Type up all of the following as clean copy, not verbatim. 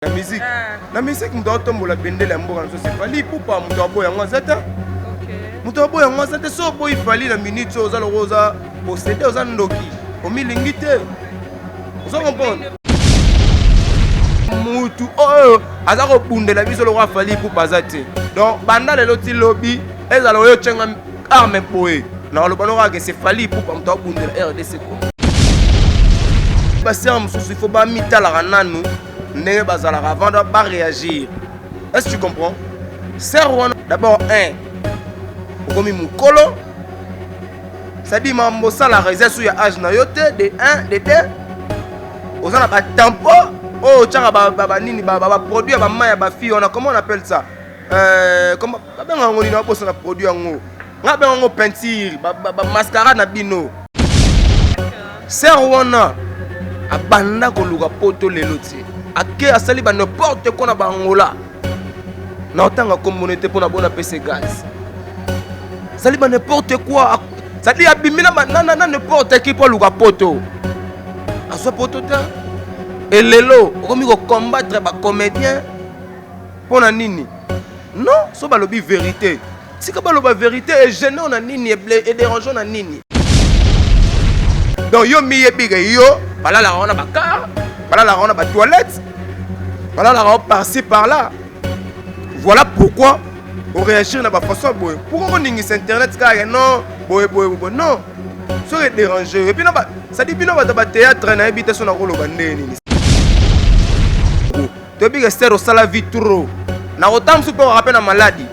La musique muto tombola bendele mboka nso se fali pupa muto aboya ngwazata. Muto aboya ngwazata so boy fali na minute oza loza posséder oza ndoki. Omilingi te. Ozo comprendre. Mutu oyo aza ko bundela biso lo fali pupa zate. Donc banda lelo ti lobby ezala oyo tchenga arme poe. Na lo banoka ke se fali pupa muto bundela RDC ko. Parce que il faut pas mitala nanu. Avant de pas réagir. Est-ce que tu comprends? D'abord, comme mon colo, ça dit mambo ça la réserve sur âge na yote de 1 de 2. Aux a pas tempo. Oh, tchara baba nini baba produit ba maya ba fille on a comment on appelle ça? Comment ba ngoni na bossa na produit ngo. Nga ba ngo peinture, ba mascara na bino. Serwana abanda ko luka poto leloti. Ake asali ba n'importe quoi na bangola na otanga communauté pour na bona PC gaz sali ba n'importe quoi sali abimina na n'importe qui pour luka poto aso poto ta elelo okomi ko combattre ba comédien pour na nini non so ba lobi vérité sika ba loba vérité et gênant na nini et dérangeant na nini donc yo mi yebiga yo bala la on a ba car. Voilà là, on a ma toilette. Voilà là, on par-ci par-là. Voilà pourquoi on réagit de la façon. Pourquoi on dit Internet non, non. Ça est dérangé. Et puis ça dit bien on va théâtre na habiter son rôle au bandé ni. Tu as bien au sala vie trop. Na autant se pour rappeler la maladie.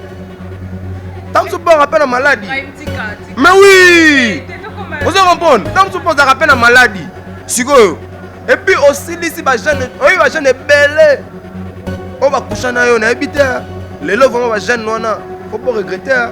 Tant se pour rappeler la maladie. Mais oui. Vous en comprenez? Tant se pour rappeler la maladie. Sigo. Et puis aussi, ici, les jeunes belles. On va coucher dans les habitants. Les lèvres vont jeunes, il ne faut pas regretter.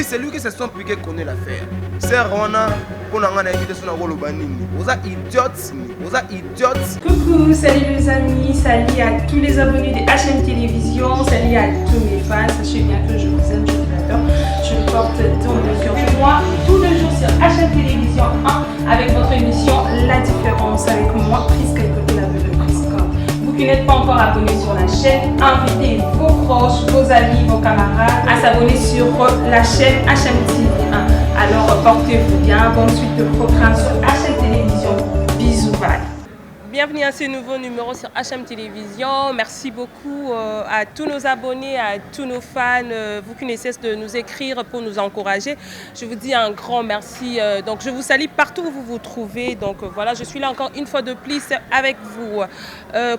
C'est lui qui se sont piqué connaît l'affaire. C'est Rona pour nous éviter son rôle banini. Vous êtes idiotes, vous êtes idiotes. Coucou, salut les amis, salut à tous les abonnés de HM Télévision, salut à tous mes fans. Sachez bien que je vous aime, je vous adore. Je porte dans le cœur de moi tous les jours sur HM Télévision 1 avec votre émission La Différence avec moi, Prisca Écoutez la vue de Prisca. Vous qui n'êtes pas encore abonné sur la chaîne, invitez vos proches, vos amis, vos camarades à s'abonner sur la chaîne HM TV 1. Alors portez-vous bien, bonne suite de programme sur HM Télévision. Bisous, bye. Bienvenue à ce nouveau numéro sur HM Télévision. Merci beaucoup à tous nos abonnés, à tous nos fans, vous qui ne cessez de nous écrire pour nous encourager. Je vous dis un grand merci. Donc je vous salue partout où vous vous trouvez. Donc voilà, je suis là encore une fois de plus avec vous.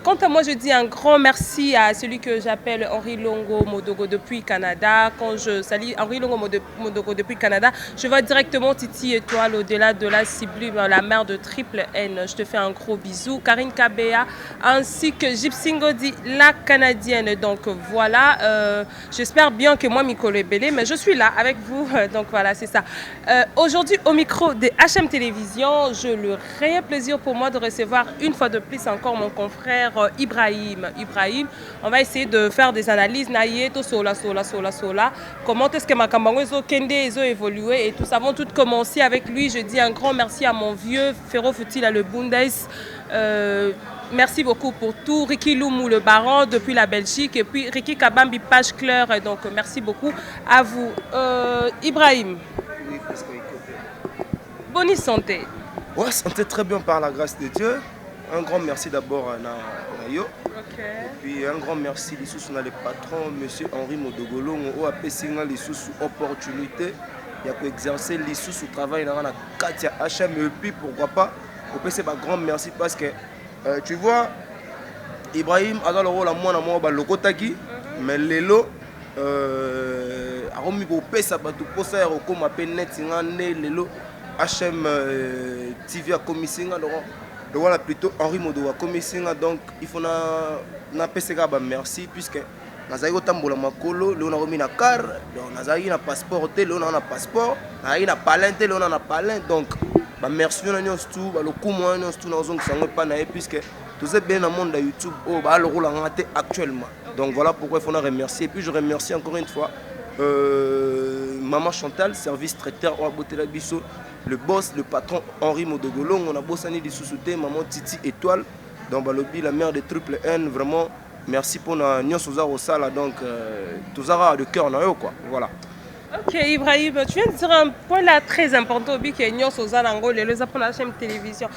Quant à moi, je dis un grand merci à celui que j'appelle Henri Longo Modogo depuis Canada. Quand je salue Henri Longo Modogo depuis Canada, je vois directement Titi Étoile au-delà de la sublime, la mère de Triple N. Je te fais un gros bisou. Karine Kabea ainsi que Gypsy Ngodi, la Canadienne. Donc voilà, j'espère bien que moi, Mikolo est belé, mais je suis là avec vous. Donc voilà, c'est ça. Aujourd'hui, au micro de HM Télévision, je le réel plaisir pour moi de recevoir une fois de plus encore mon confrère Ibrahim. Ibrahim, on va essayer de faire des analyses. Naïeto, sola. Comment est-ce que ma Kambango Kende a évolué et tout ça. Avant tout commencer avec lui, je dis un grand merci à mon vieux Ferro Futil à le Bundes. Merci beaucoup pour tout. Ricky Loumou, le baron, depuis la Belgique. Et puis Ricky Kabambi, page claire. Donc merci beaucoup à vous. Ibrahim. Oui, parce que bonne santé. Ouais, santé très bien par la grâce de Dieu. Un grand merci d'abord à Nayo. Okay. Et puis un grand merci à le patron, M. Henri Modogolo, qui a passé l'opportunité d'exercer le travail dans la Katia HM. Et puis pourquoi pas, on peut un grand merci parce que tu vois, Ibrahim a le rôle à moi dans le Lokotaki, mais Lelo a remis pour pesa batu posa ya ko ma penet ngane Lelo HM TV a commissionné donc voilà plutôt Henri Modo a commissionné donc il faut na pesa ba merci puisque nazali kotambola makolo le on a remis na car donc nazali na passeport te le on a passeport na ina palente le on a palin donc bah merci na nyonso tout ba lokumu na nyonso tout na zongo sango pa na puisque tout est bien dans le monde de YouTube oh bah le rôle en raté actuellement donc voilà pourquoi il faut nous remercier et puis je remercie encore une fois Maman Chantal service traiteur au beauté la biso le boss le patron Henri Modogolo on a bossani des sous-soutés maman Titi Étoile donc balobi la mère de triple N, vraiment merci pour nous Soza au sala, donc tout ça de cœur na yo quoi, voilà. Ok Ibrahim, tu viens de dire un point là très important au que Nyon Soza Nango, les pour la chaîne télévision.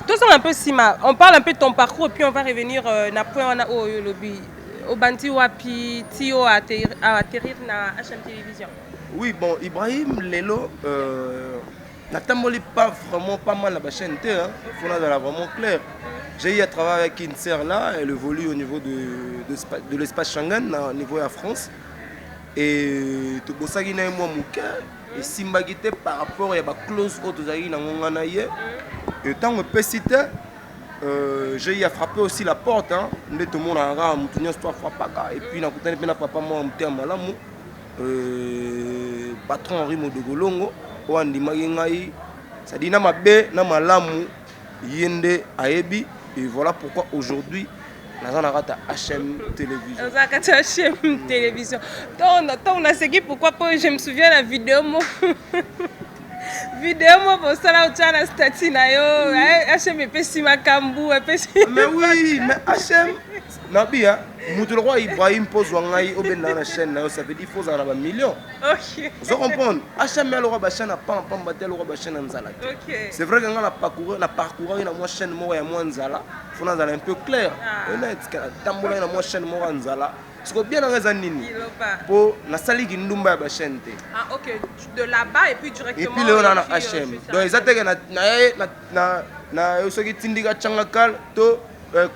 Tout ça un peu Sima, on parle un peu de ton parcours puis on va revenir na point au lobby. Au Banti Wapi, Tio a atterrir na HM Télévision. Oui, bon, Ibrahim Lelo, n'attendons pas vraiment pas mal la chaîne, il faut être vraiment clair. J'ai eu à travailler avec une sœur là, elle évolue au niveau de l'espace Schengen, au niveau de la France. Et tout ça, il y a moi mon cœur. Et si je par rapport à la clause autre, et tant que cité, j'ai eu à frapper aussi la porte. Tout le monde a frappé. Et puis, je n'ai pas moi en terme patron Henri Modogolongo, ça dit na mabe na malamu yende aebi. Et voilà pourquoi aujourd'hui nous avons HM Télévision. Nous avons HM Télévision. Donc on a segui pourquoi je me souviens de la vidéo pour ça là où tu as la statue na yo HM epesi makambu epesi. Mais oui, mais HM nabi mutu le roi Ibrahim pose wangai obenda na chaîne na ça veut dire faut en millions. OK. Vous comprenez? HM le roi ba chaîne na pas battre le roi ba chaîne nzala. OK. C'est vrai que on a parcouru na moi chaîne mo ya moi nzala. Faut na un peu clair. Honnête que tambola na moi chaîne mo nzala. Ce que bien dans les années pour la salle qui nous ba chaîne. Ah OK, de là-bas et puis directement. Et puis le on a HM. Donc ils attaquent na ceux qui tindika changakal to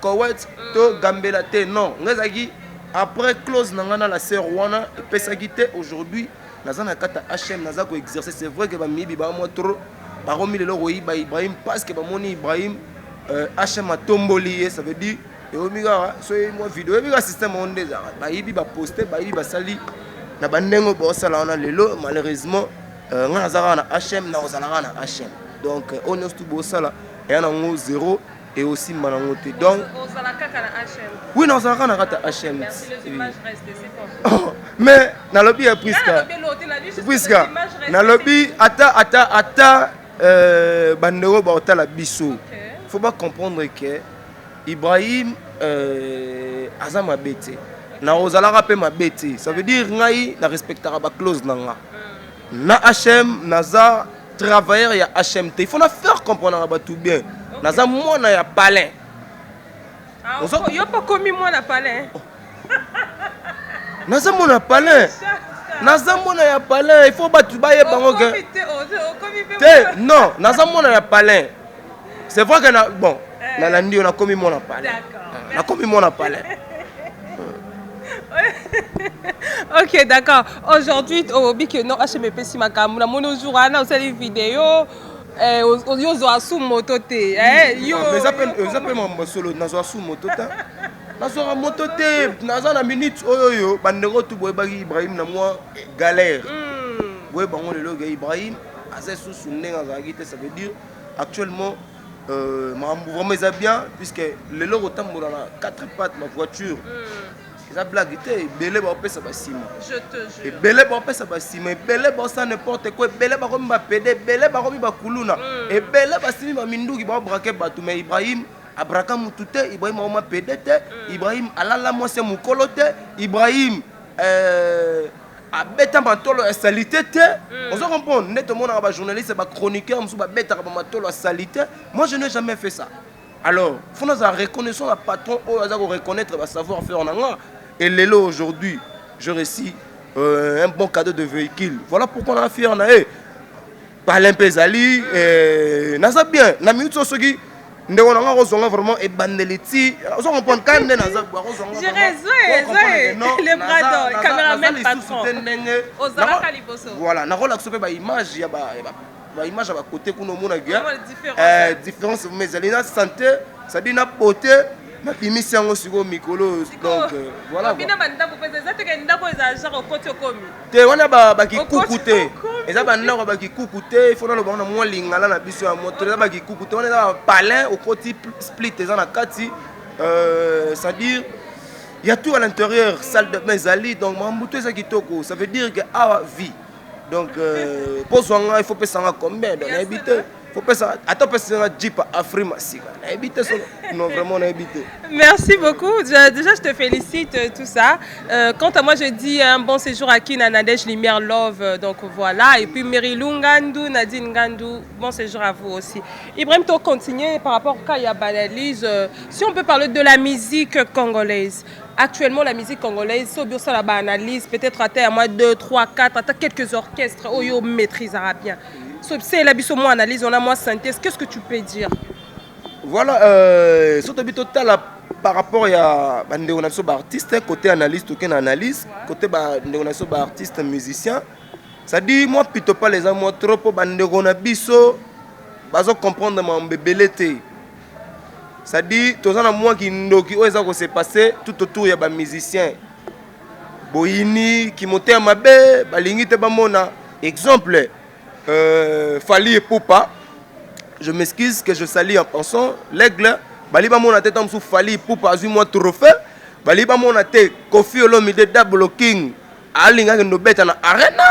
Koweït to Gambela te non ngazaki après close nangana la sœur wana pesagité aujourd'hui nazana kata HM nazako exercer c'est vrai que ba mibi ba mo trop baromi le roi ba Ibrahim parce que ba moni Ibrahim HM atomboli ça veut dire et omiga so moi vidéo omiga système on des ba yibi ba poster ba yibi ba sali na bandengo bo sala on lelo malheureusement ngana zaka na HM na ozala na HM donc on est tout bo sala et on a 0 et aussi Manangote. Donc, oui, non, ça va HM. Merci, les images restent, c'est bon. Mais, dans le lobby, il y a Prisca. Dans le lobby, ata, bandero, baota la biso. Il faut pas comprendre que Ibrahim, Azam a bêté. Na ozala rappé ma bêté. Ça veut dire, ngai, na respectera ba clause nanga. Na HM, naza, travailleur, il y a HMT. Il faut la faire comprendre tout bien. Naza mona ya palin. Ah, yo pas commis moi na palin. Naza mona palin. Naza mona ya palin, il faut battre baye bango que. Non, naza mona ya palin. C'est vrai que na bon, na landi on a commis mon palin. D'accord. Na commis mon palin. OK, d'accord. Aujourd'hui au biki non HMP si makamu na mono jour ana osali vidéo. Yo zo asu moto te yo mais appelle mon solo na zo asu moto ta na zo moto te na za na minute oyo bandeko tu boye baki Ibrahim na moi galère boye bango le logo Ibrahim assez sous ndenga za ça veut dire actuellement vraiment ça bien puisque le logo tambola na quatre pattes ma voiture ça blague était belé ba pesa ba sima je te jure et belé ba pesa ba sima belé ba ça n'importe quoi belé ba comme ba pédé belé ba comme ba kuluna et belé ba simi ba minduki ba braquer batou mais Ibrahim abraka mutute Ibrahim ma pédé te Ibrahim alala moi c'est mukolote Ibrahim a beta matolo a salité te on se comprend nettement na journaliste ba chroniqueur musu ba beta ba matolo a salité moi je n'ai jamais fait ça alors faut nous reconnaissons la patron ou à reconnaître ba savoir faire nanga. Et Lélo aujourd'hui, je réussis un bon cadeau de véhicule. Voilà pourquoi on a fait en aé. Par l'impésali, n'a bien. N'a mis tout ce qui ne on a reçu vraiment et bandeliti. On se comprend quand on a j'ai raison, les bras d'or, caméraman patron. Voilà, n'a pas accepté ba image ya ba image à côté qu'on a gars. Différence mais elle est santé, ça dit na beauté. Ma émission sur le micro donc voilà bina banda ko pesa zate ke ndako za genre côté komi te wana ba ki kukuté eza banda ko ba ki kukuté il faut na ba na mo lingala na biso ya moto eza ba ki kukuté on est dans palin au côté split eza na kati c'est à dire il y a tout à l'intérieur salle de bain zali donc mambuto eza kitoko ça veut dire que à vie donc pour songer il faut payer ça combien donc habiter Attends, un Jeep Afrima. Non, vraiment, on a évité. Merci beaucoup. Déjà, je te félicite, tout ça. Quant à moi, je dis un bon séjour à Kina Nadège Lumière Love. Donc voilà. Et puis Merilou Ngandou, Nadine Ngandou, bon séjour à vous aussi. Ibrahim, tu continuer par rapport à Kaya Banalise. Si on peut parler de la musique congolaise. Actuellement, la musique congolaise, si on la analyse, peut-être à terre, moi 2, 3, 4, à quelques orchestres, on maîtrisera bien. C'est la biso moins analyse, on a moins synthèse. Qu'est-ce que tu peux dire? Voilà, surtout par rapport à des artistes, côté analyste, aucune analyse, côté des artistes musiciens, ça dit, moi, plutôt pas les amours trop, on a biso, bazo comprendre mon bébé. Ça dit, tous les mois qui s'est passé tout autour il y a des musiciens. Boyini, qui montait à ma baie, balingi te bamona. Exemple, Fali et Poupa. Je m'excuse que je salue en pensant. L'aigle, bali bamona te tam sou Fali et Poupa azu moi trophée. Bali bamona te Kofi Olomide Double King. Alinga que nous bêtes en arena.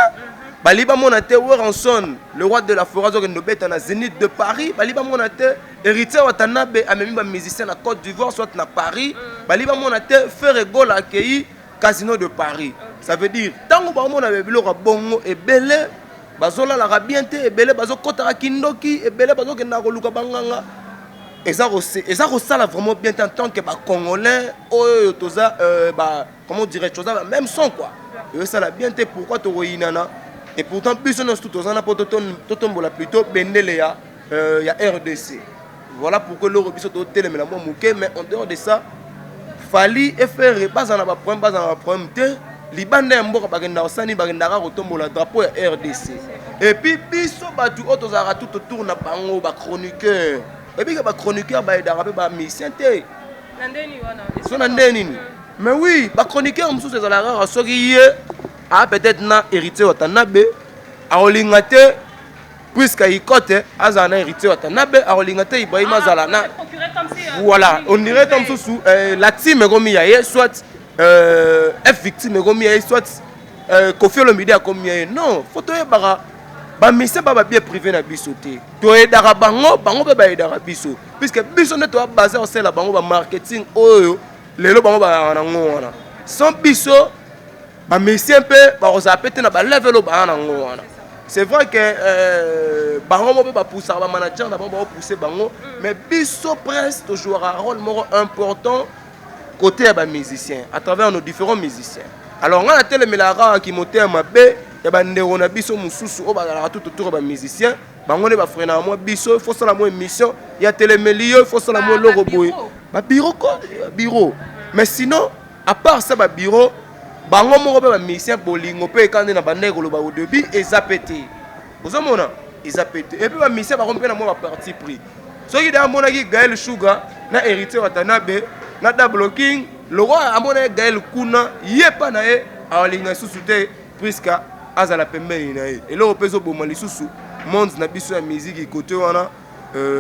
Baliba monate Weranson, le roi de la forêt qui nous bête à Zénith de Paris. Baliba monate héritier Watanabe a même un musicien à Côte d'Ivoire soit à Paris. Baliba monate Ferrego accueilli Casino de Paris. Ça veut dire tant que mon avait le bongo et belé, bazola la rabienté et belé bazo kotara kindoki et belé bazo kena koluka banganga. Et ça ça vraiment bien en tant que congolais oh toza comment dirais chose même son quoi. Et ça la bien pourquoi to roinana. Et pourtant, plus on a tout aux ans, plutôt Bendelea, il y a RDC. Voilà pourquoi l'Europe est télé, mais en dehors de ça, Fali et faire pas en problème, Liban est mort par un Sani Bagandara retombe le drapeau à RDC. Et puis, biso batu autozara tout autour na bango, ba chroniqueur. Et puis, ba chroniqueur, ba d'arabe, ba mission. Mais oui, ba chroniqueur, on se la ah peut-être na héritier Watanabe a olingate puisque il côté azana héritier Watanabe a olingate Ibrahim Azalana voilà on dirait comme sous la team gomi ya soit F victime gomi ya soit Kofi Olomide a comme non photo e bara ba mission ba bien privé na biso te to e dara bango ba e dara biso puisque biso ne to basé sur la bango ba marketing oyo lelo bango ba na ngona sans biso mais un peu, c'est vrai que Baron peut pousser un manager, pousser Bango, mais Bisso Presse jouera un rôle important côté des musiciens, à travers nos différents musiciens. Alors, on a tel Melara qui montait à ma baie, il y a des Bisso Moussous, tout autour des musiciens. Bango ne va freiner à moi, Bisso, il faut ça la moins émission, il y a Télémélio, il faut ça la moins le robot. Bureau. Mais sinon, à part ça, bureau. Bango moko pe ba musicien bolingo pe quand na bande ko loba au début ezapété. Ozomona ezapété. Et puis ba musicien ba rompe na mo ba parti pris. So ki da mona ki Gaël Sugar na héritier Watanabe na Double King, le roi amona Gaël Kuna yepa na e alinga susute puisque azala pembeni na e. Et le repeso boma lisusu monde na biso ya musique côté wana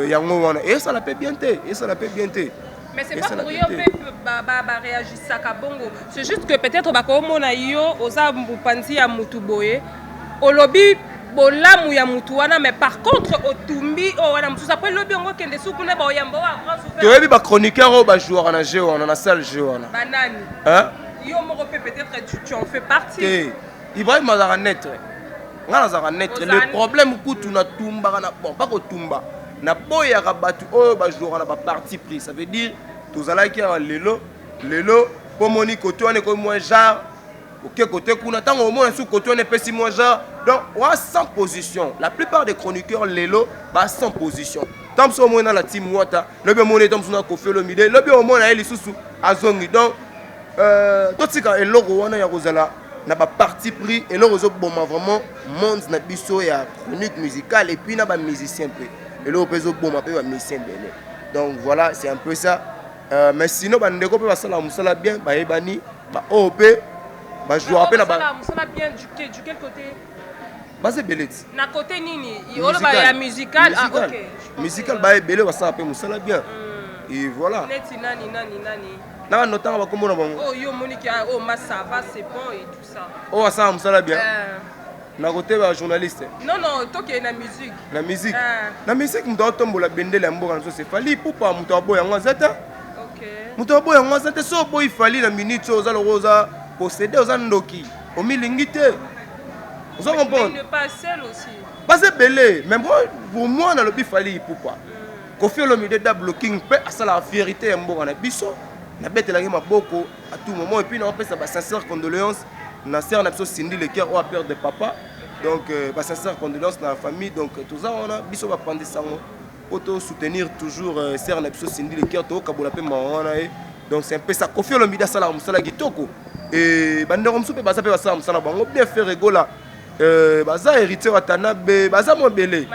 yango wana. Et ça la peut bien té, et ça la peut bien té. Mais c'est pas pour eux que réagir ça kabongo. C'est juste que peut-être bakomona yo oza mbupanzi ya mutu boye. Olobi bolamu ya mutu wana mais par contre otumbi o wana mutu après lobi ngo kende sukune ba oyamba wa grand souffert. Tu as vu ba chroniqueur o ba joueur na jeu wana na salle jeu wana. Banani. Hein? Yo moko peut-être tu en fais partie. Eh, Ibrahim mazara net. Ngana zara net. Le problème kutu na tumba na bon pas ko tumba. Na boya rabatu o ba joueur na ba parti pris. Ça veut dire tous allez qui a lelo pour moni côté on est comme moins genre OK côté kuna tant au moins sous côté on est pessi moins genre donc on a 100 positions. La plupart des chroniqueurs lelo ba 100 positions. Tant so moins dans la team Wata, le bien monnaie tant so Kofi Olomide, le bien au moins na eli sous azongi donc tout ce que logo wana ya rozala na ba parti pris et le réseau bon vraiment monde na biso ya chronique musicale et puis na ba musicien peu et le réseau bon ma peu ba musicien belé. Donc voilà, c'est un peu ça. Mais sinon bandeko pe basala musala bien ba ebani ba OP ba jouer pe na ba musala bien du quel côté basé beleti na côté nini yolo ba ya musical ah OK musical ba ebele basala pe musala bien et voilà neti nani na notanga ba komona bango oh yo moniki oh Massava c'est bon et tout ça oh basala musala bien na côté ba journaliste. Non non, toi qui es la musique. La musique. La musique muto tombola bendele mboka nso se fali pupa muto aboya ngazata. OK. Muto aboya ngazata so boy fali na minute oza loza posséder oza ndoki. O milingi te. Vous comprenez? Mais ne pas seul aussi. Pas belé, mais pour moi na lobi fali pupa. Kofi Olomide da blocking pe asala la vérité mboka na biso. Na betelaki maboko à tout moment et puis na pesa ba sincère condoléances. Na sœur na biso Cindy le cœur au père de papa. Donc ba sincère condoléances na la famille donc tout ça on a biso ba prendre sango pour soutenir toujours sœur na biso Cindy le cœur to kabola pe mawana e. Donc c'est un peu ça Kofi Olomide asala musala kitoko et bandero msupe baza pe basala musala bango bien faire rigola. Baza héritier wa Tanabe, baza mobele,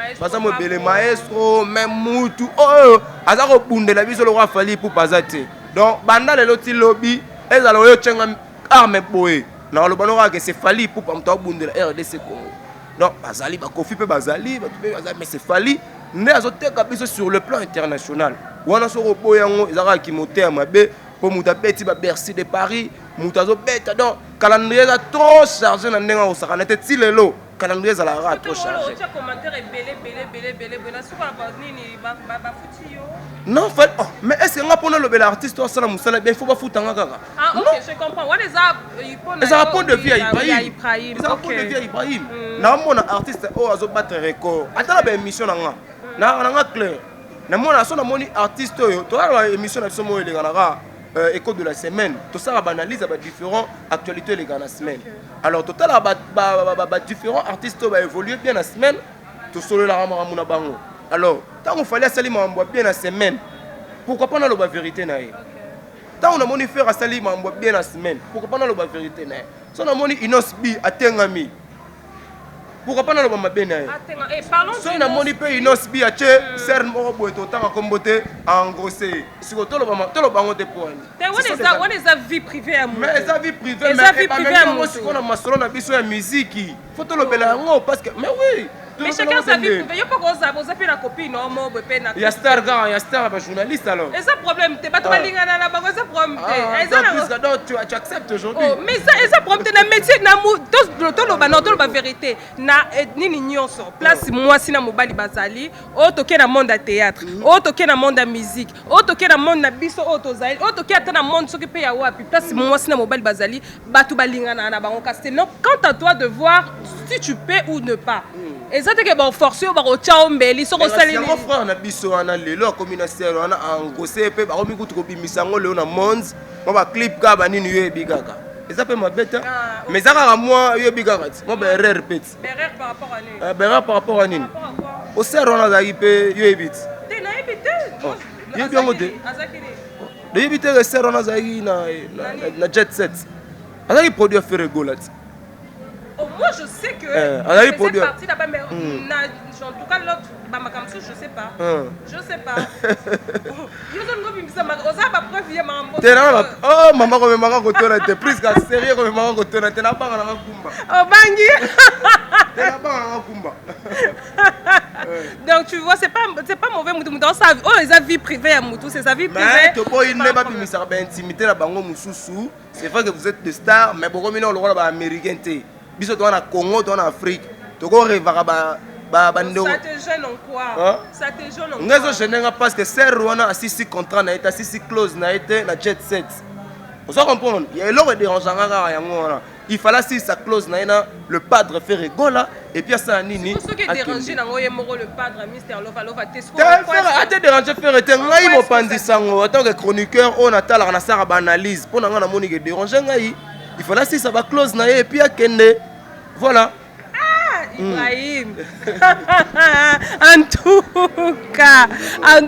maestro, même mutu, oh, aza ko bundela biso lo fali pour bazate. Donc banda le loti lobby, ezala yo tchenga arme boye. Na lo banora que c'est fali pour pa mto bundela RDC Congo. Donc bazali ba Kofi pe bazali, mais c'est fali, ne azoteka biso sur le plan international. Wana so ko boyango ezaka ki moteur mabe. Pour muta beti ba Bercy de Paris, muta zo beta donc calendrier est trop chargé na ndenga o saka na teti lelo calendrier za la ra trop chargé. Tu as commentaire belé suka ba nini ba futi yo. Non fait oh, mais est-ce que nga pona lo bel artiste o sala musala bien faut pas futanga kaka. Ah OK, je comprends. What is up? Ils ont de vie à Ibrahim. Ils ont de vie à Ibrahim. Na mona artiste o azo battre record. Attends la émission nga. Na nga clair. Na mona so na moni artiste yo, to la émission na so mo ele nga écho de la semaine, tout ça va analyser différentes actualités les gars la semaine. Alors total différents artistes va évoluer bien la semaine, tout solo la ramona bango. Alors tant on fallait salir m'envoie bien la semaine. Pourquoi pas dans la vérité na ye. Tant on a moni faire salir m'envoie bien la semaine. Pourquoi pas dans la vérité na ye. So na moni inos bi atengami. Pourquoi pas dans le moment bien na ye. Parlons so na moni pe inos bi ache ser mo bo to tanga kombote engrossé. Si ko tolo bango te poani. What is that vie privée à moi? Mais sa vie privée mais moi si on a masolo na biso ya musique. Faut tolo bela ngo parce que mais oui. Mais chacun sa vie privée. Yo pas vous avez la copine non mo be na. Il y a star gars, il y a star ba journaliste alors. Et ça problème t'es pas toi lingana na bango ça problème t'es. Et ça tu acceptes aujourd'hui. Oh mais ça problème t'es na métier na tolo ba vérité. Na nini nyonso. Place moi si na mobali bazali, o toke na monde à théâtre, o toke na monde à musique, o toke na monde na biso o tozali, o toke ata na monde soki pe ya wapi. Place moi si na mobali bazali, batu balingana na bango casté. Non, quant à toi de voir si tu peux ou ne pas. Et ça te que bon forcé au baro ciao mbeli soko salini. Mon frère na biso ana lelo communauté ana angosé pe ba komi kutu ko bimisango leo na monde. Mo ba clip ka ba nini yo bigaka. Et ça peut m'embêter. Mais ça à moi yo bigaka. Mo ba erreur répète. Erreur par rapport à nini? Erreur par rapport à nini? Au ser on a zaki pe yo ebit. Te na ebité. Yo bien ngote. Azakini. De ebité le ser on a zaki na jet set. Azaki produit faire rigoler. Moi je sais que c'est cette partie là-bas, mais en tout cas l'autre, je sais pas. Je sais pas. Oh maman comme maman retourne t'es plus qu'à sérieux comme maman retourne t'es là pas dans la kumba. Oh bangi. T'es là pas dans la kumba. Donc tu vois c'est pas mauvais Moutou dans sa vie. Oh ils ont vie privée à Moutou, c'est sa vie privée. Mais tu peux il n'est pas bimisa ba intimité na bango mususu. C'est vrai que vous êtes des stars mais beaucoup maintenant le rôle ba américain té. Biso to na Congo to na Afrique. To ko revara ba ndo. Ça te gêne en quoi? Ça te gêne en quoi? Ngazo gêne parce que c'est Rwanda assisi contrat na été assisi clause na été na jet set. Vous comprenez? Il y a l'autre dérangeant il fallait si sa clause na le padre fait rigola et puis ça nini. Pour ceux qui dérangent na ngoye moko le padre Mister Lova Tesco. T'as dérangé faire été ngai mo pandi sango en tant que chroniqueur on attend na sara ba analyse pour na ngana moni que déranger ngai. Il fallait si ça va close na et puis à kende. Voilà. Ah, Ibrahim. En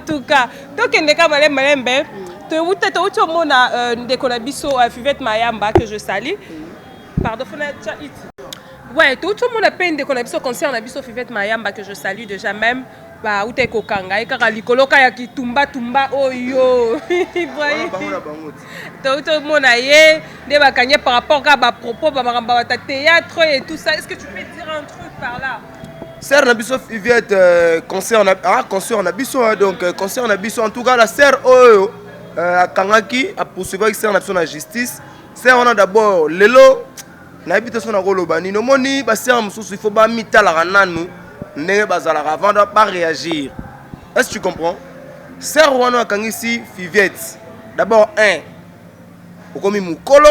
tout cas. Donc kende ka malembe. Tu au mona de konabiso Fuvette Mayamba que je salue. Pardon, ouais, tout le monde a peine de konabiso concert na biso Fuvette Mayamba que je salue déjà même. Ba ute ko kanga e kaka likolo ka ya kitumba oyo Ibrahim to mona ye de bakanye par rapport à ba propos ba maramba ta théâtre et tout ça. Est-ce que tu peux dire un truc par là? Sœur Nabiso Fuvette concert na biso donc concert na biso en tout cas la sœur oyo a kangaki a poursuivre avec sœur Nabiso na justice. Sœur on a d'abord lelo na habite son akoloba nino moni ba sœur mususu il faut ba mitala nanu ndenge bazala avant de pas réagir. Est-ce que tu comprends? Sœur wana kangisi Fivette. D'abord un okomi mukolo.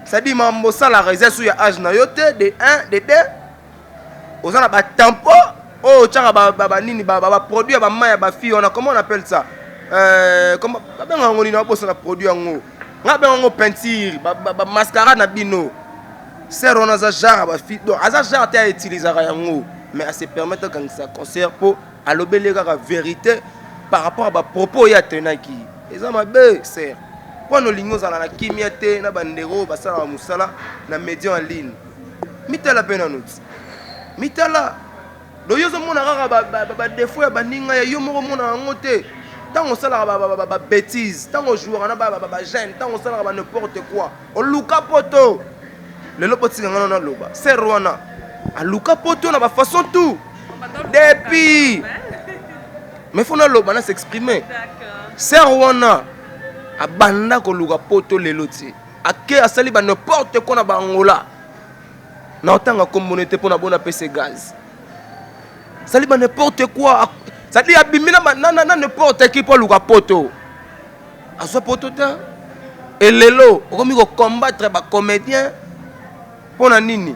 Ça dit mambo ça la réserve sur ya âge na yote de 1 de 2. Ozana ba tempo oh tchanga ba nini ba produit ba maya ba fille on a comment on appelle ça? Comment ba nga ngoni na bossa na produit ngo. Nga ba ngo peinture ba mascara na bino. Sœur on a za genre ba fille donc aza genre ta utiliser yango mais à se permettre quand ça concert pour alobele la vérité par rapport à ba propos ya tenaki. Eza mabe sœur. Pour nos lignes à la kimiate na bandero basala musala na média en ligne. Mitala pena nous. Mitala do yozo mona kaka ba défaut ya baninga ya yo moko mona ngote. Tant on sala ba bêtise, tant on joue na ba jeune, tant on sala ba n'importe quoi. O luka poto. Le lopoti ngana na loba. C'est Rwanda. A luka poto na ba façon tout. Depuis. Mais faut na loba na s'exprimer. D'accord. C'est Rwanda. A banda ko luka poto leloti. Ake asali ba n'importe quoi na ba ngola. Na otanga communauté pour na bona PC gaz. Sali ba n'importe quoi. Ça dit abimina na n'importe qui pour luka poto. Aso poto ta. Et lelo, okomi ko combattre ba comédien pour na nini.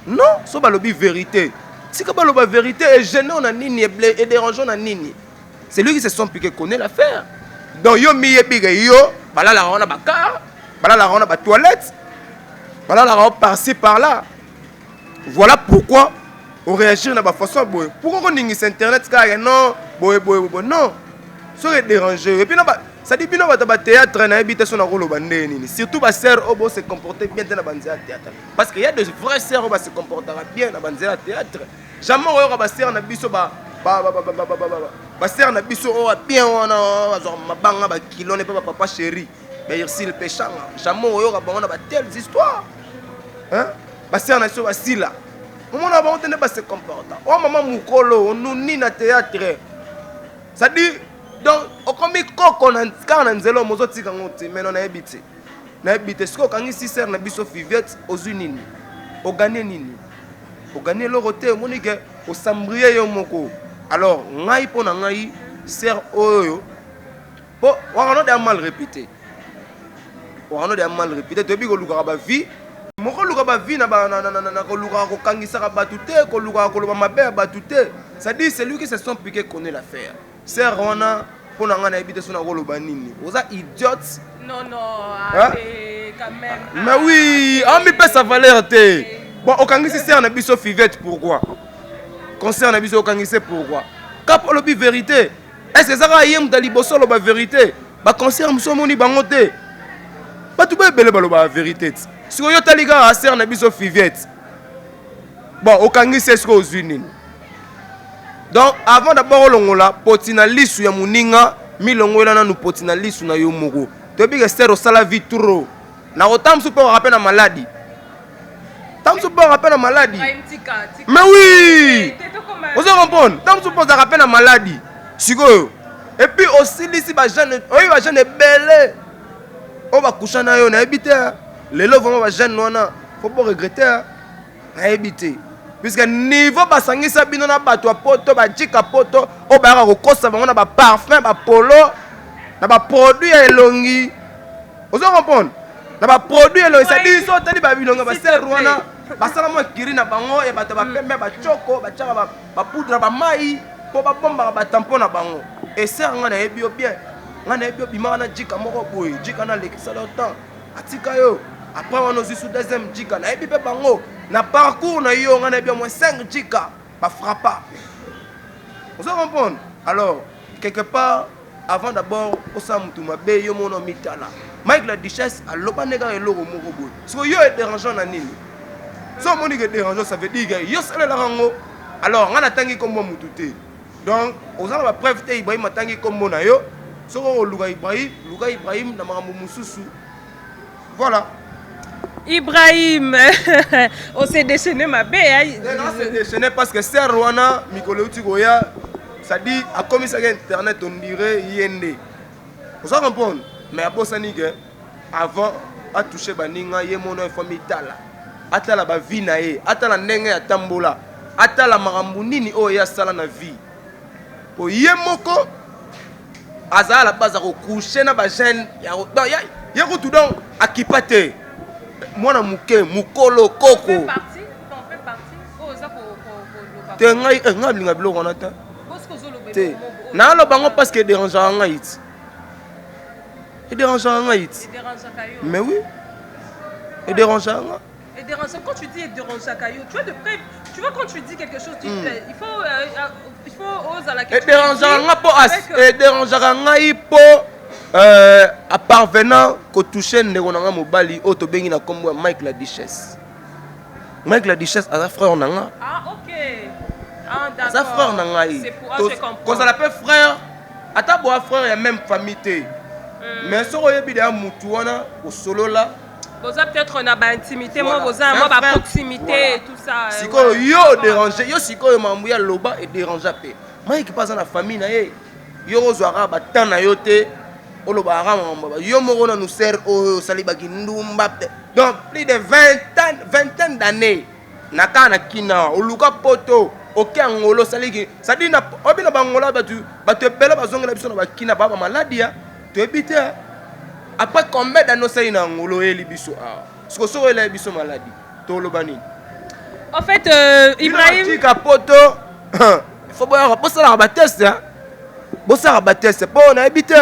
Non, so ba lobi vérité. Si ka ba loba vérité et gênant na nini et dérangeant na nini. C'est lui qui se sont piqué connaît l'affaire. Donc yo mi yebiga yo, bala la rona ba car, bala la rona ba toilette. Bala la rona par-ci par-là. Voilà pourquoi on réagit de la façon boy. Pourquoi on dit sur internet car non, boy non. Ça déranger. Et puis ça dit bien va théâtre na habitation na rolo bandé nini. Surtout ba sœur obo se comporter bien dans la banzia théâtre. Parce qu'il y a de vrais sœurs obo se comportera bien dans banzia théâtre. Jamais on ba sœur na biso ba sœur na biso o bien wana genre mabanga ba kilo ne pas papa chéri. Mais ici le péchant. Jamais on ba ba telles histoires. Hein? Ba sœur na so ba sila. Comment on va entendre se comporter? Oh maman mukolo nous ni na théâtre. Ça dit donc okomi koko na kana nzelo mozoti kangote mais non na ebité. Na ebité ce ko kangi si sœur na biso Fivette ozui nini? O gagner nini? O gagner le roté monike o sambrier yo moko. Alors ngai pona ngai sœur oyo po wano de mal répété. Wano de mal répété to bi ko luka ba vie. Moko luka ba vie na ko luka ko kangisa ba tuté ko luka ko ba mabe ba tuté. Ça dit c'est lui qui se sont piqué connaît l'affaire. C'est Rona pour nous habiter sur la banini. Vous êtes idiots. Non, hein? Quand même. Mais oui, on me paie sa valeur. Bon, au Kangisi, c'est un abisso Fivette, pourquoi? Concert un abisso Kangisi, pourquoi? Cap au lobby vérité. Est-ce que ça va y avoir des bossons la vérité? Bah, concert, nous sommes en bangoté. Pas tout le monde la vérité. Si vous avez des gars, c'est un abisso Fivette. Bon, au Kangisi, c'est ce que vous avez. Donc avant d'abord longola potina lisu ya muninga milongola na nu potina lisu na yo moko to bi que sero sala vitro na otamsu pour rappeler na maladie tamsu pour rappeler na maladie mais oui vous avez compris tamsu pour rappeler na maladie sikoyo et puis aussi ici ba jeune oyi ba jeune belé on va coucher na yo na habiter lelo vraiment ba jeune wana faut pas regretter na habiter. Puisque niveau basangisa bino na bato a poto ba jika poto o ba ko kosa bango na ba parfum ba polo na ba produit elongi ozo comprendre na ba produit elongi ça dit so tali ba bilonga ba ser Rwanda ba sala mo kiri na bango e bato ba pembe ba choko ba chaka ba poudre ba mai po ba bomba ba tampon na bango et ser ngana ebio bien ngana ebio bima na jika moko boy jika na lekisa le temps atika yo après on aussi sous deuxième jika na ebi pe bango na parcours na yo on a bien moins 5 jika ba frappa. Vous comprenez? Alors quelque part avant d'abord au samutu mabe yo mono mitala Mike la Duchesse a loba nega eloko moko boy parce que yo est dérangeant na nini so moni que dérangeant ça veut dire que yo sala la rango alors ngana tangi comme mututé donc aux ala ba preuve te Ibrahim tangi comme na yo so ko luka Ibrahim na makambo mususu voilà. Ibrahim, on s'est déchaîné ma belle. Non, c'est déchaîné parce que c'est Rwanda, Mikolo Utigoya, ça dit, à commissariat internet, on dirait Yende. Vous savez comprendre? Mais à Bossanique, avant, a touché baninga ye mono famille tala atala ba vie na ye atala ndenge ya tambola atala makambo nini oyo ya sala na vie po ye moko azala la base ko coucher na ba jeune ya ya ko tout donc akipate mwana muke mukolo koko te ngai ngai linga biloko na ta te na lo bango parce que dérange ngai it et dérange ngai it mais oui et dérange ngai et dérange quand tu dis dérange caillou tu vois de près tu vois quand tu dis quelque chose tu il faut oser la question et dérange ngai po et dérange ngai po à parvenant ko toucher ndeko na nga mobali o to bengi na kombo Mike la Duchesse a frère na nga OK d'accord ça frère na ngai c'est pour je comprends quand ça l'appelle frère ata bo frère ya même famille té mais so oyebi de mutu wana au solo là vous avez peut-être na ba intimité moi vous avez moi ba proximité et tout ça siko yo déranger yo siko mambuya loba et déranger pe Mike pas dans la famille na ye yo ozwara ba tan na yo té oloba rama yo moko na nous sert au salibaki ndumba donc plus de 20 d'années nakana kina oluka poto oke ngolo saliki sadina obina bangola batu bela bazongela biso na bakina baba maladia to ebite après combien d'années ça ina ngolo eli biso ce que so eli biso maladie to lobani en fait Ibrahim tika poto il faut boire posala ba test bosala ba test po na ebite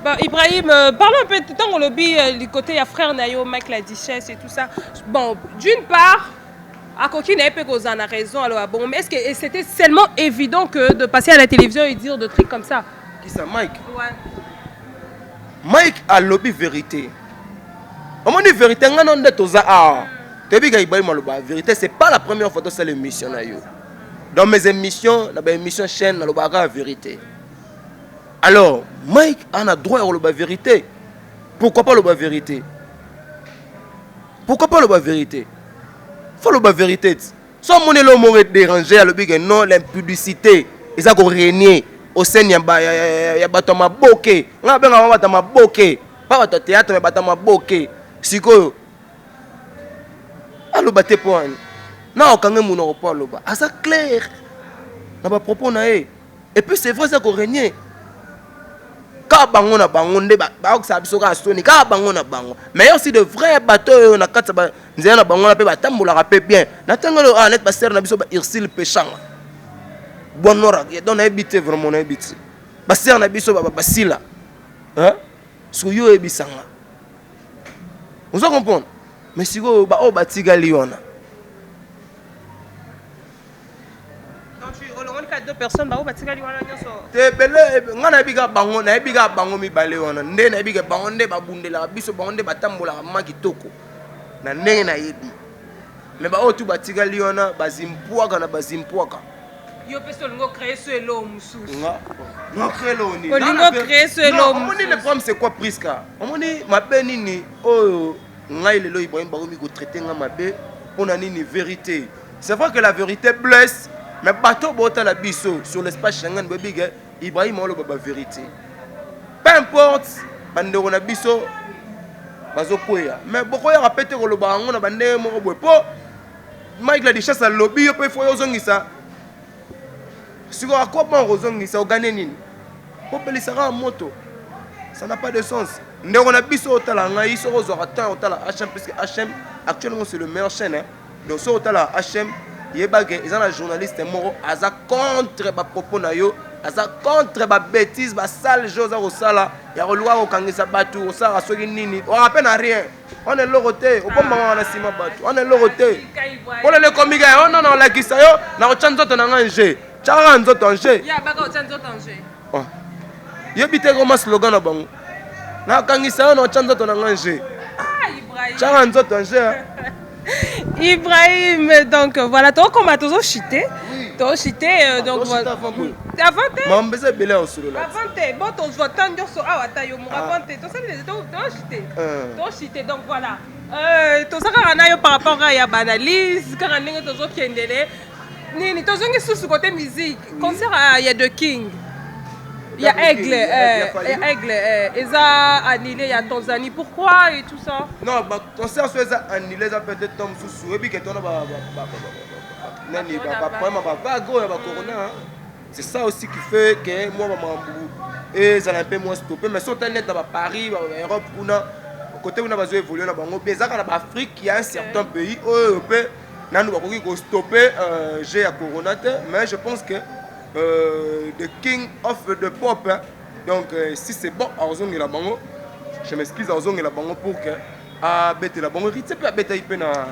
Bon, Ibrahim, parlons un peu de temps au lobby du côté à frère Nayo, Mike la Duchesse et tout ça. Bon, d'une part, à Koki n'a pas causé la raison. Alors, bon, mais est-ce que c'était seulement évident que de passer à la télévision et dire des trucs comme ça? Qui ça, Mike? Ouais. Mike a lobby vérité. On dit vérité, on a dit vérité, c'est pas la première fois que c'est l'émission. Dans mes émissions, dans mes émissions chaîne, on a la vérité. Alors, Mike a droit à la vérité. Pourquoi pas la vérité? Pourquoi pas la vérité? Il faut la vérité. Sans mon éloignement dérangé, non, l'impudicité, ils ont régné au sein de Batama Boké. On a bien Batama Boké. Pas de théâtre, mais Batama Boké. Si quoi? Alors, battez point. Non, quand même, on n'a pas le bas. Ah, ça clair. On va proposer. Et puis, c'est vrai, ça qu'on régné. Ka bango na bango nde ba oksa biso ka stoni ka bango na bango mais aussi de vrais bateaux na katsa ba nzela na bango na pe batambola rapé bien na tangelo net ba ser na biso ba irsil pechanga bonora donc na habité vraiment na habité ba ser na biso ba basila hein so yo ebisanga on se comprend mais siko ba o batiga liona deux personnes ba batika liwana nyoso te bele ngana biga bango na biga bango mi bale wana nde na biga bango nde babundela biso bango nde batambola maki toko na ndenge na yebi mais ba otu batika liwana bazimpuaka na bazimpuaka yo peso lingo créer ce elo mususu nga créer lo ni lingo créer ce elo mususu on dit le problème c'est quoi Priska on dit mabe nini oyo ngai lelo Ibrahim ba mi ko traiter nga mabe on a nini vérité c'est vrai que la vérité blesse. Mais bateau bota la biso sur l'espace Schengen bebige Ibrahim olo baba vérité. Peu importe bande na biso bazo koya. Mais boko ya répéter ko lo bango na bande mo boy po Mike la Duchesse a lobby yo pe fo yo zongisa. Siko akwa bon ozongisa o gagner nini? Po pelisara moto. Ça n'a pas de sens. Ndeko na biso otala ngai so zo attend otala HM parce que HM actuellement c'est le meilleur chaîne hein. Donc so otala HM yebage ils ont la journaliste moro aza contre ba propos na yo aza contre ba bêtises ba sale chose au sala ya rolwa o kangisa batu o sala soki nini on rappelle rien on est loroté au bon moment na sima batu on est loroté pour le comique on non la kisa yo na o chanzo to na nganje chara nzoto anje ya baka o chanzo to anje yebite ko ma slogan na bango na kangisa yo na o chanzo to na nganje Ibrahim chara nzoto anje Ibrahim, donc voilà, toi comme à toujours chité, toi chité, donc voilà. Avant bon, ton voix tendre sur ah taille mon avant toi ça les toi chité, donc voilà. Toi ça quand on a par rapport à ya banalise, quand on est toujours kendele, ni toi zongi sous côté musique, concert à ya de King. Il y a Aigle, ils ont annulé, il y a Tanzanie. Pourquoi et tout ça? Non, bah, concert soit ça annulé, ça peut-être tombe sous et puis que ton corona. C'est ça aussi qui fait que moi et ça un peu moins stoppé. Mais sont net dans Paris, Europe, côté où on a besoin d'évoluer, on a Afrique, il y a un certain pays européen, nous avons stoppé j'ai à corona, mais je pense que the king of the pop, hein. Donc si c'est bon, je m'excuse à Ozong et la bango pour que à bête la bango rite peut bête ipe na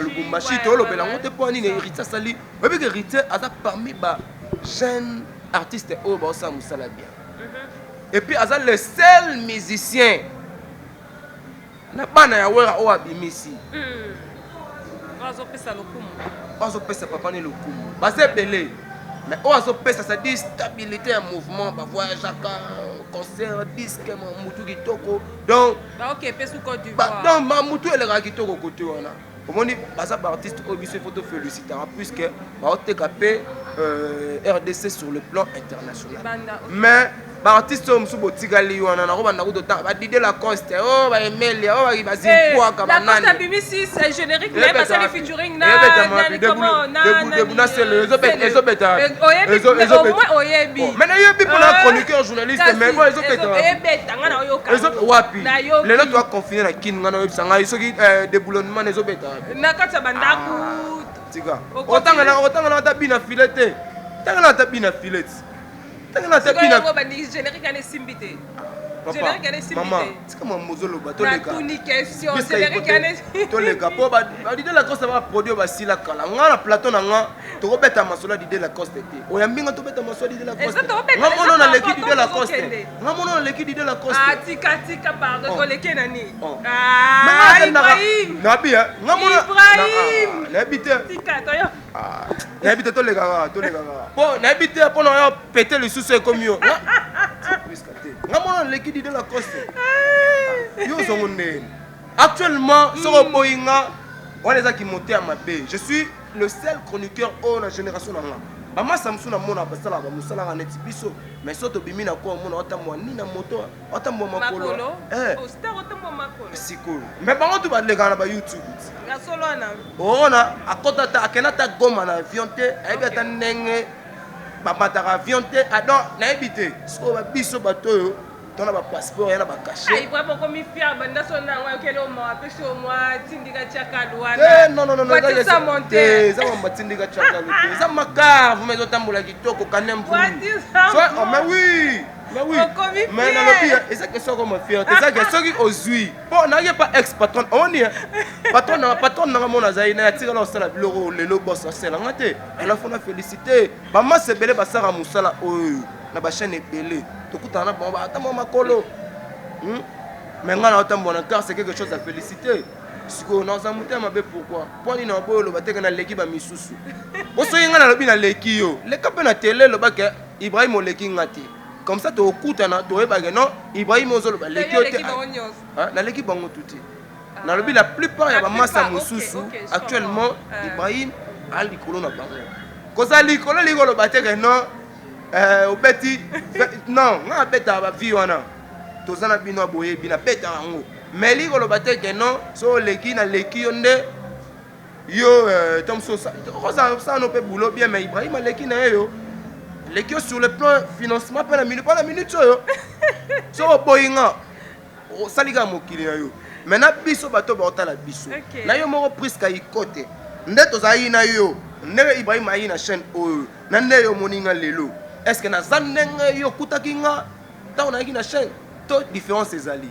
Lubumbashi to lo belango te po ni rite sali mais que rite aza parmi ba jeunes artistes au ba ça musala bien et puis aza le seul musicien na bana ya wera o abimisi bazo pesa papa ni lokumu baze belé mais on pesa ça dit stabilité en mouvement ba voyage à concert disque Mamoutou Kitoko donc OK pesu Côte d'Ivoire donc Mamoutou elle ra Kitoko côté wana comme on dit basa artiste au biso photo féliciter puisque ba OTKP RDC sur le plan international mais artiste au msubo tigali wana na roba na ko ta ba Didier Lacoste oh ba Emelia oh ba Zimpoa kama nani la BBC c'est générique mais pas ça les featuring na comment na c'est les obeta oyebi mais na yebi pour la chroniqueur journaliste mais moi les obeta ngana oyoka wapi les autres doivent confiner la kin ngana oyebi sanga isoki déboulonnement les obeta na kata bandaku tika otanga na tabina filete tanga na tabina filete générique à Simbité. Générique à Simbité. Maman, c'est comme un mozolo bateau les gars. Tout ni question. Générique à tous les gars. Pour Didier Lacoste va produire basi la kala. On a plateau nanga. Tu rebêtes à masola Didier Lacoste. O yambinga tu bêtes à masola Didier Lacoste. Ngamona na l'équipe Didier Lacoste. Ngamona na l'équipe Didier Lacoste. Ah tika pardon ko leke nani. Ah Ibrahim. Nabi hein. Ngamona Ibrahim. N'habite. Tika toyo. Ah, n'habite tous les gars. Bon, n'habite pour nous péter le sous comme yo. Ngamona l'équipe Didier Lacoste. Yo zongonde. Actuellement, sur Boinga, on les a qui monté à ma paix. Je suis le seul chroniqueur de la génération d'Anga. Maman Samsung a mon abassala, Moussala a netibiso, mais surtout Bimina quoi, mon otamwa, ni na moto, otamwa makolo. Star otamwa makolo. C'est cool. Mais par contre, tu vas les gars sur YouTube. La solo ana. On a à côté de ta kenata goma na avion te, aïe ta nenge, papa ta avion te, adon na évité. Ce qu'on va biso bateau. On a un passeport, on a un cachet. Il faut qu'on m'y fier, banda sonna ngwa kelo mo apesho mo tindika chaka douane. Non, ça ça monter. Ça va tindika chaka douane. Ça makar, vous mettez tambola kitoko kanem pour. Mais oui. Mais oui. Mais non le pire, c'est que ça comme fierté, c'est que ça qui ozui. Bon, n'a pas ex patron. On y patron na mona zaina tira na sala biloko lelo boss sala ngate. Elle a fait la féliciter. Maman c'est belé basara musala oyo. Na ba chaîne belé. Tokutana bon ba ata mama kolo. Mais ngana otambona car c'est quelque chose à féliciter. Siko na za mutema be pourquoi? Poni na bolo bateka na leki ba misusu. Boso yenga na lobi na leki yo. Le kape na télé lo ba ke Ibrahim oleki ngati. Comme ça tu okutana to eba ke non Ibrahim ozolo ba leki ote. Na leki bango tuti. Na lobi la plupart ya ba massa mususu actuellement Ibrahim a likolo na bango. Koza likolo likolo bateka non obeti non nga beta ba vie wana tozana bino boye bina beta ngo mais likolo bateka non so leki na leki yonde yo tom so ça no pe boulot bien mais Ibrahim a leki na yo leki sur le plan financement pas la minute yo so boyinga o saliga mokili na yo maintenant biso bato ba otala biso na yo moko presque ikote ndeto za yi na yo ndenge Ibrahim ayi na chaîne oyo na nde yo moninga lelo. Est-ce que na zanenge yo kutakinga ta on a une chaîne to différence ezali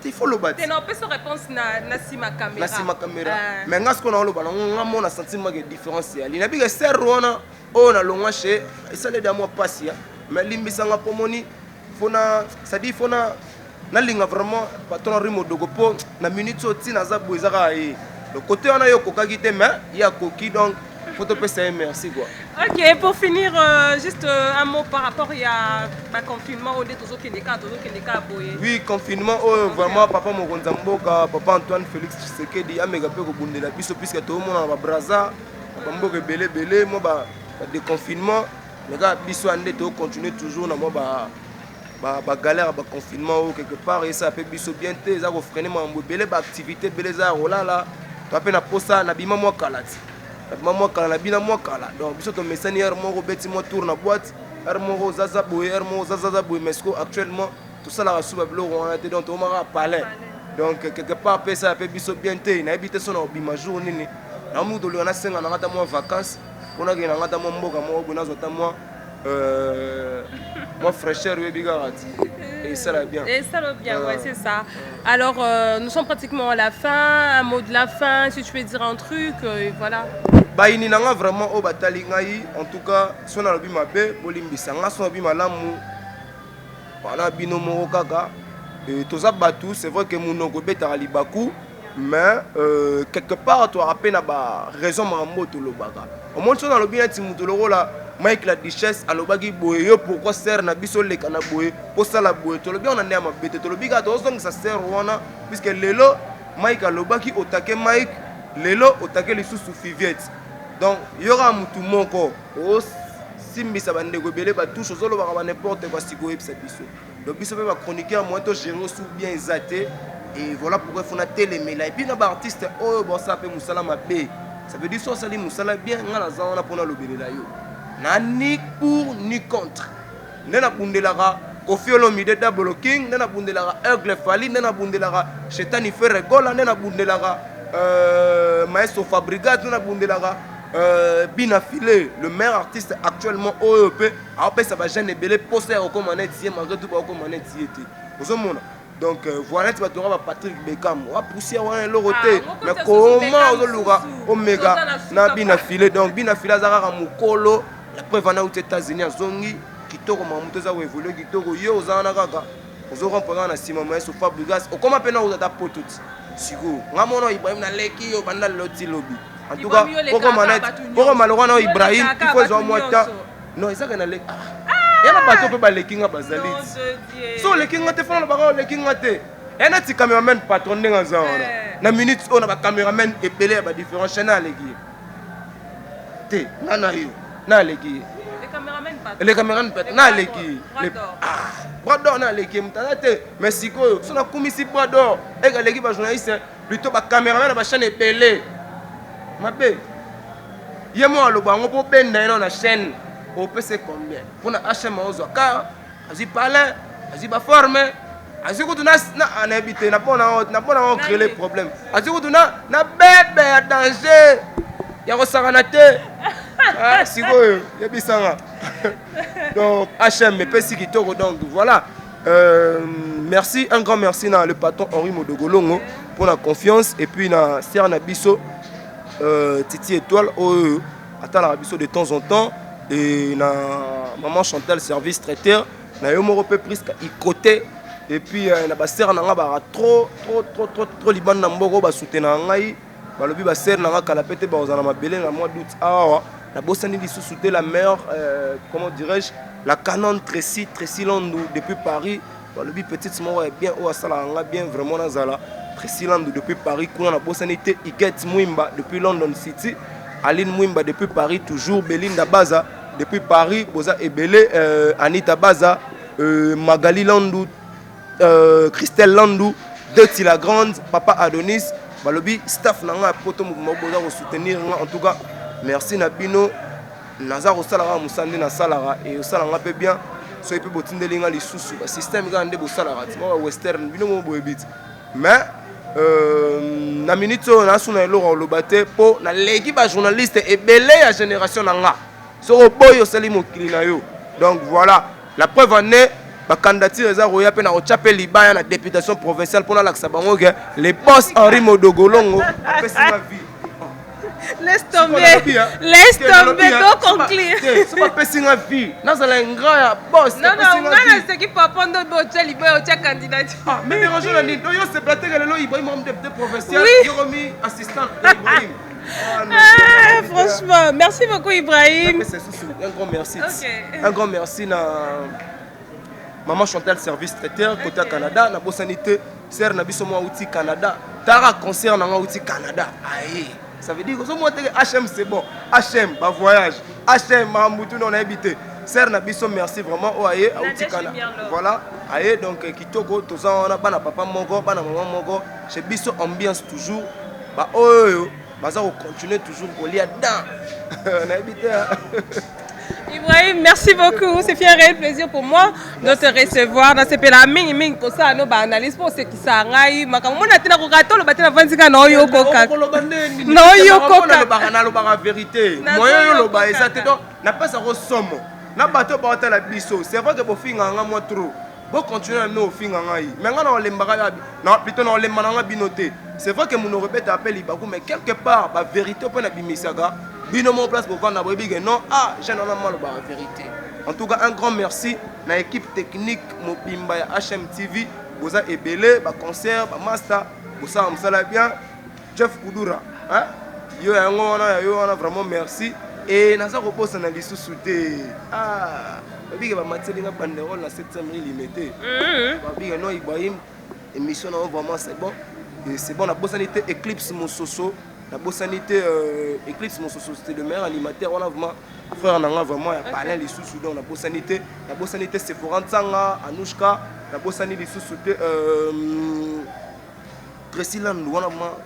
il faut le battre. Non peut se réponse na sima caméra. Na sima caméra. Mais ngas ko na lo bala ngamo na sentiment que différence ali na biga ser rona o na longwa chez ça les d'amour passia mais limbisanga pomoni fona ça dit fona na linga vraiment patron rimo dogo po na minute oti na za boizaka e le côté on a yo kokaki te mais il y a coquille donc faut te passer merci quoi. Ok, pour finir, juste un mot par rapport à confinement, on est toujours oui, confinement, vraiment, papa Mokonzamboka, papa Antoine Félix Tshisekedi, a méga peu de la puisque tout le monde a braza, papa Mboka belé, moi, déconfinement, mais quand biso ande to continuer toujours na moi ba galère ba confinement ou quelque part et ça peut biso bien té ça ko freiner mambo belé ba activité belé za rolala to apena posa na bima moi kalati na bima moi kala na bina moi kala donc biso to mesani hier mo beti mo tour na boîte hier mo zaza boy hier mo zaza boy mais actuellement tout ça la sous bablo on a été donc on m'a parlé donc quelque part peut ça peut biso bien té na habité son bima jour nini na mu to lona senga na ngata mo vacances on a gagné ngata mo mboka mo bona zota moi moi fraîcheur oui bigarati et ça va bien. Et ça va bien, ouais, c'est ça. Alors nous sommes pratiquement à la fin, un mot de la fin, si tu veux dire un truc, et voilà. Bah il n'y a vraiment au batali ngai en tout cas son alobi mabe bolimbisa nga son alobi malamu voilà bino moko kaka et toza batu c'est vrai que monoko betara libaku mais quelque part tu rappelles na ba raison mambo to lobaka au moins son alobi na timutolo la Mike la Duchesse alobaki boye yo pourquoi sert na biso leka na boye pour ça la boye to lobi on a ma bête to lobi ka to song ça sert wana puisque lelo Mike alobaki otake Mike lelo otake les sous fiviette donc il y aura mutu moko o simbi ça bande go belé ba touche zo lo ba n'importe quoi si go epsa biso donc biso ba chroniqueur moi to gérer sous bien exaté et voilà pourquoi il faut na télé là et puis na ba artiste oh bon ça peut musala mabe ça veut dire so sali musala bien ngala za wana pona lobele la yo na ni pour ni contre nena bundelara Koffi Olomide Double King nena bundelara Aigle Fally nena bundelara Chetani Ferregola nena bundelara Maestro Fabrigat nena bundelara Bina Filé le meilleur artiste actuellement OEP après ça va gêner belé poster au commander tié malgré tout pas au commander tié vous mona donc voilà tu vas te voir Patrick Beckham on va pousser on le roté mais comment on loura Omega na Bina Filé donc Bina Filé azara mukolo la preuve en aux États-Unis zongi kitoko mamuto za évoluer kitoko yo ozana kaka ozo comprendre na sima mais so Fabregas o comment pena ozata potuti siko ngamono Ibrahim na leki yo banda loti lobby en tout cas poko malora na Ibrahim il faut zo moita non ezaka na leki yana bato pe ba leki nga bazali so leki nga te fona ba leki nga te yana ti cameraman patron ndenga za wana na minute on a ba cameraman epelé ba différents chaînes leki te nana yo na leki les caméramans na leki brador na leki mtanate mais sikoyo sona kumisi brador ega leki ba journaliste plutôt ba caméraman na ba chaîne epelé mabe yemo aloba ngo po benda ina na chaîne au PC combien pour na HM ozo ka azi parler azi ba former azi ko tuna na anabité na pona créer les problèmes azi ko tuna na bébé à danger ya ko sangana te ah sikoyo ya bisanga donc HM mais pesi kitoko donc voilà merci un grand merci na le patron Henri Modogolongo pour la confiance et puis na Serna Bisso Titi Étoile attend la Bisso de temps en temps et na maman Chantal service traiteur na yo moko pe presque i côté et puis na ba Serna nga ba trop liban na mboko ba soutenir ngai ba lobi ba Serna nga kala pété ba ozana mabele na mois d'août awa na bosani di sous-souté la meilleure comment dirais-je la canon Tracy Landou depuis Paris ba lobi petite moko bien o asala nga bien vraiment na zala Tracy Landou depuis Paris kuna na bosani te Iget Mwimba depuis London City Aline Mwimba depuis Paris toujours Belinda Baza depuis Paris Boza Ebele Anita Baza Magali Landou Christelle Landou Deuti la Grande Papa Adonis balobi staff nanga poto mouvement boza ko soutenir en tout cas merci Nabino Nazar Osalara Moussande na Salara et Osalanga pe bien so pe botindeli nga lisusu ba système ga nde bo Salara ti mo western bino mo boebit mais na minute na suna eloko lobate po na legi ba journaliste et belé ya génération nanga so boyo sali mokili na yo donc voilà la preuve en est ba candidature eza roya pe na ochape libaya na députation provinciale pour la laksa bango que les boss Henri Modogolongo apesi ma vie. Laisse tomber, donc conclure. C'est pas passer ma vie. Non, c'est un grand boss. Non, c'est qui peut prendre le libérer au candidature. Ah, mais dérange la ligne. Donc, c'est platé que le Ibrahim membre député provincial, Iromi assistant Ibrahim. Franchement, merci beaucoup Ibrahim. Un grand merci. Un grand merci na maman Chantal service traiteur côté Canada, na Bossanité, sœur na biso mo outil Canada. Tara concert na outil Canada. Aïe. Ça veut dire que HM c'est bon. HM, bah voyage. HM, Mahamoutou, on a habité. Serre Nabiso, merci vraiment. Oh, aïe, voilà. Aïe, donc, Kitoko, tout ça, on a pas papa Mogo, pas maman Mogo. Chez Biso, ambiance toujours. Bah, oh, bah, ça, on continue toujours pour lire dedans. On a habité. Ibrahim, merci beaucoup. C'est un réel plaisir pour moi de te recevoir dans ce pays. Ming pour ça, nous analyse pour ce qui s'arrête. Ma comme on a tenu à regarder le bâtiment 25 non yo coca. Non yo coca. La vérité. Moi yo le bas et ça te donne. N'a pas ça ressomme. N'a pas te porter la biso. C'est vrai que pour finir en moi trop. Bon continuer à nous finir en aïe. Mais on a les mbara. Non plutôt on les mananga binoté. C'est vrai que mon répète appel Ibakou mais quelque part la vérité pour na bimisaga. Bino mon place pour qu'on a bébé non ah j'ai normalement la vérité. En tout cas un grand merci à l'équipe technique Mopimba ya HMTV boza ebele ba concert ba master boza amsala bien Jeff Kudura hein yo on vraiment merci et naza reposa na lisusu te ah bébé ba mateli nga banderole na 700 limité bébé non Ibrahim émission non vraiment c'est bon et c'est bon la possibilité Eclipse Mososo. La bossanité Eclipse mon c'était le meilleur animateur on a vraiment frère on a vraiment parlé les sous dans la bossanité c'est Foran Tsanga Anouchka la bossanité les sous Tresiland on a ma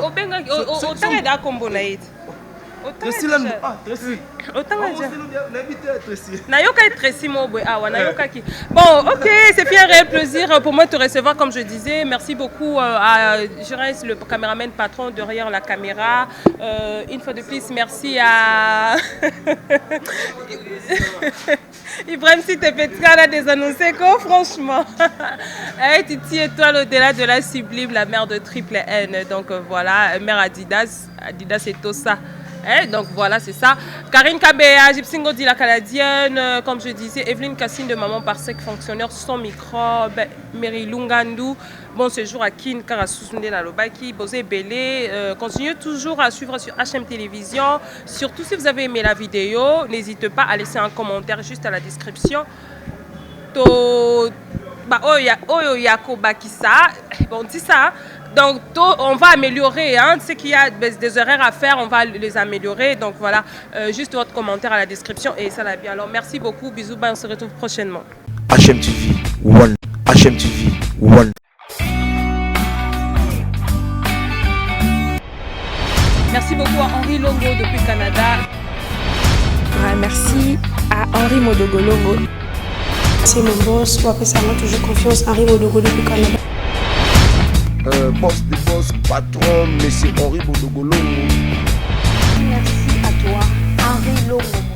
au benga au tanga da combo na it Tresiland ah Tresi Nayoka est Tresi Mobwe ah Nayoka qui bon ok c'est un réel plaisir pour moi de te recevoir comme je disais merci beaucoup à Jérès le caméraman patron derrière la caméra une fois de plus merci à Ibrahim si t'es fait à désannoncé quoi franchement hey, Titi étoile au-delà de la sublime la mère de Triple N donc voilà mère Adidas et tout ça. Donc voilà, c'est ça. Karine Kabea, Gypsingo dit la canadienne, comme je disais, Evelyne Cassine de Maman Parsec, fonctionnaire sans microbe, Mary Lungandu, bon séjour à Kin, Karasousunde Nalobaki, Bosé Belé. Continuez toujours à suivre sur HM Télévision. Surtout si vous avez aimé la vidéo, n'hésitez pas à laisser un commentaire juste à la description. Bon, dis ça. Donc, on va améliorer. Hein, ce qu'il y a des horaires à faire, on va les améliorer. Donc, voilà, juste votre commentaire à la description et ça va bien. Alors, merci beaucoup. Bisous, on se retrouve prochainement. HMTV One. HMTV One. Merci beaucoup à Henri Longo depuis Canada. Merci à Henri Modogolongo. C'est mon boss, moi, personnellement, toujours confiance. Henri Modogolongo depuis Canada. Boss de boss, patron, monsieur Henri Modogolongo. Merci à toi, Henri Longo.